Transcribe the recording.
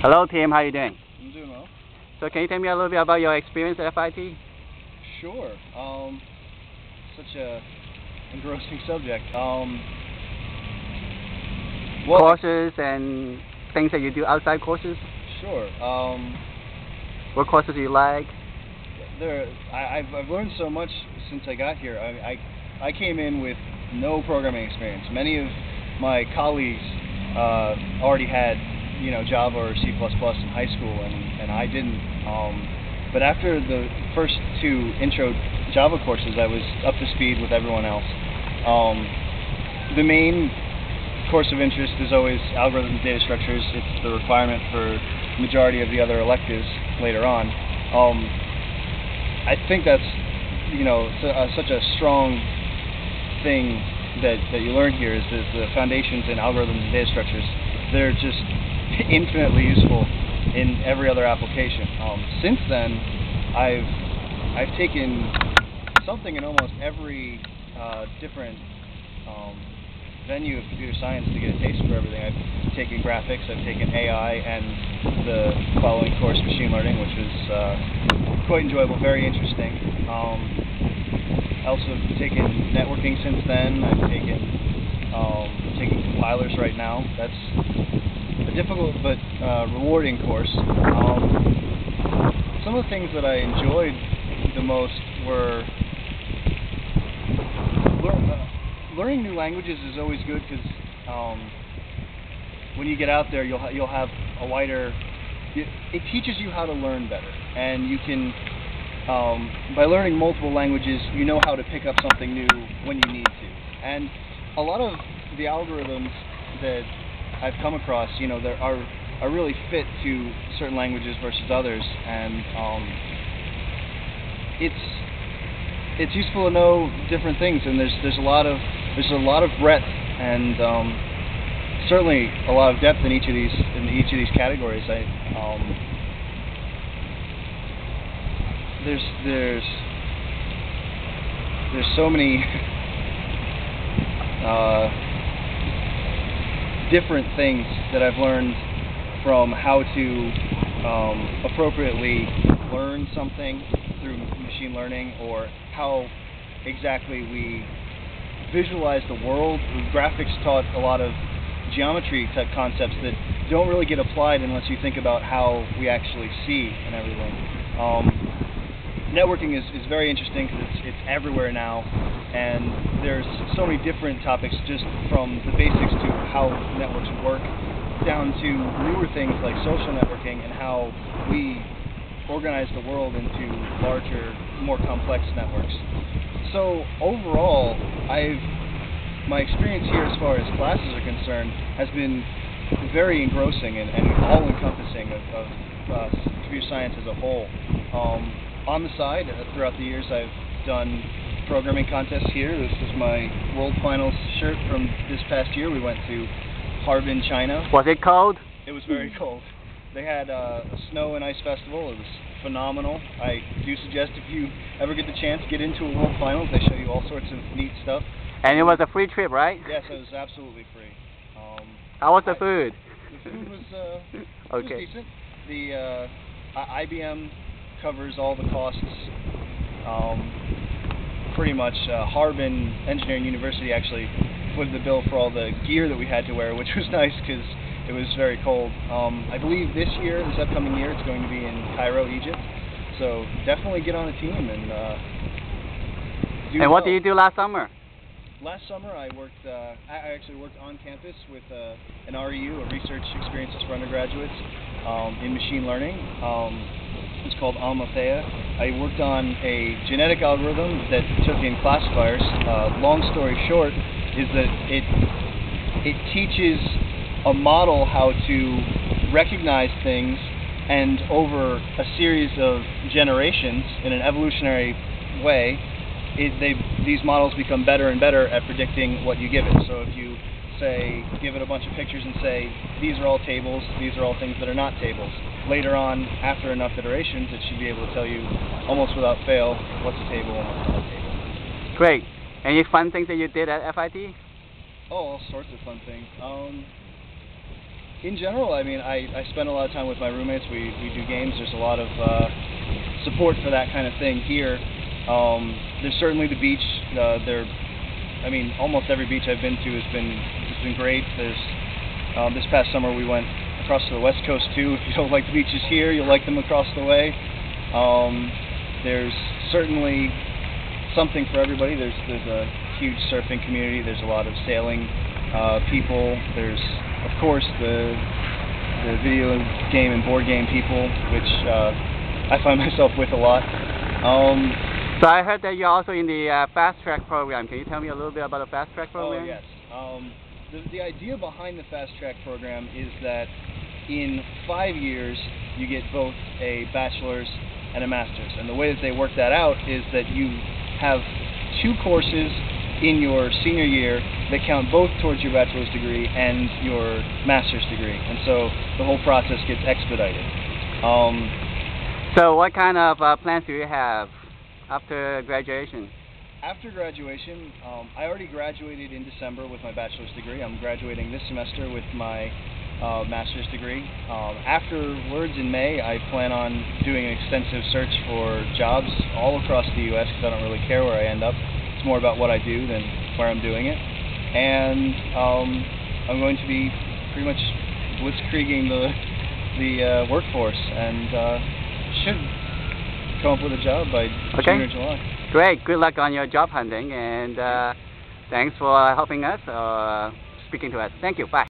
Hello, Tim. How are you doing? I'm doing well. So can you tell me a little bit about your experience at FIT? Sure. Such a engrossing subject. Courses and things that you do outside courses? Sure. What courses do you like? I've learned so much since I got here. I came in with no programming experience. Many of my colleagues already had Java or C++ in high school, and I didn't. But after the first two intro Java courses, I was up to speed with everyone else. The main course of interest is always algorithms and data structures. It's the requirement for the majority of the other electives later on. I think that's such a strong thing that you learn here is the foundations in algorithms and data structures. They're just infinitely useful in every other application. Since then, I've taken something in almost every different venue of computer science to get a taste for everything. I've taken graphics, I've taken AI, and the following course, machine learning, which was quite enjoyable, very interesting. I also have taken networking since then. I've taking compilers right now. That's a difficult but rewarding course. Some of the things that I enjoyed the most were learning new languages is always good because when you get out there, you'll have a wider. It teaches you how to learn better, and you can by learning multiple languages, you know how to pick up something new when you need to. And a lot of the algorithms that I've come across, there are really fit to certain languages versus others, and it's useful to know different things. And there's a lot of breadth and certainly a lot of depth in each of these categories. There's so many different things that I've learned from how to appropriately learn something through machine learning, or how exactly we visualize the world. Graphics taught a lot of geometry type concepts that don't really get applied unless you think about how we actually see and everything. Networking is very interesting because it's everywhere now, and there's so many different topics, just from the basics to how networks work down to newer things like social networking and how we organize the world into larger, more complex networks. So overall, my experience here as far as classes are concerned has been very engrossing and all-encompassing of computer science as a whole. On the side, throughout the years, I've done programming contests here. This is my World Finals shirt from this past year. We went to Harbin, China. Was it cold? It was very cold. They had a snow and ice festival. It was phenomenal. I do suggest if you ever get the chance, get into a World Finals. They show you all sorts of neat stuff. And it was a free trip, right? Yes, it was absolutely free. How was the food? The food was, okay. was decent. The IBM covers all the costs. Pretty much Harbin Engineering University actually footed the bill for all the gear that we had to wear, which was nice because it was very cold. I believe this upcoming year, it's going to be in Cairo, Egypt. So definitely get on a team and do And what did you do last summer? Last summer I actually worked on campus with an REU, a research experiences for undergraduates, in machine learning. It's called Almathea. I worked on a genetic algorithm that took in classifiers. Long story short is that it teaches a model how to recognize things, and over a series of generations in an evolutionary way, these models become better and better at predicting what you give it. So if you give it a bunch of pictures and say, these are all tables, these are all things that are not tables. Later on, after enough iterations, it should be able to tell you almost without fail what's a table and what's not a table. Great. Any fun things that you did at FIT? Oh, all sorts of fun things. In general, I mean, I spend a lot of time with my roommates. We do games. There's a lot of support for that kind of thing here. There's certainly the beach. I mean, almost every beach I've been to has been great. There's this past summer we went across to the West Coast too. If you don't like the beaches here, you'll like them across the way. There's certainly something for everybody. There's a huge surfing community. There's a lot of sailing people. There's, of course, the video game and board game people, which I find myself with a lot. So I heard that you're also in the FastTrack program. Can you tell me a little bit about the FastTrack program? Oh, yes. The idea behind the FastTrack program is that in 5 years you get both a bachelor's and a master's. And the way that they work that out is that you have 2 courses in your senior year that count both towards your bachelor's degree and your master's degree. And so the whole process gets expedited. So what kind of plans do you have after graduation? After graduation, I already graduated in December with my bachelor's degree. I'm graduating this semester with my master's degree. Afterwards, in May, I plan on doing an extensive search for jobs all across the U.S. because I don't really care where I end up. It's more about what I do than where I'm doing it. And I'm going to be pretty much blitzkrieging the workforce and should come up with a job by June or July. Great. Good luck on your job hunting, and thanks for helping us, speaking to us. Thank you. Bye.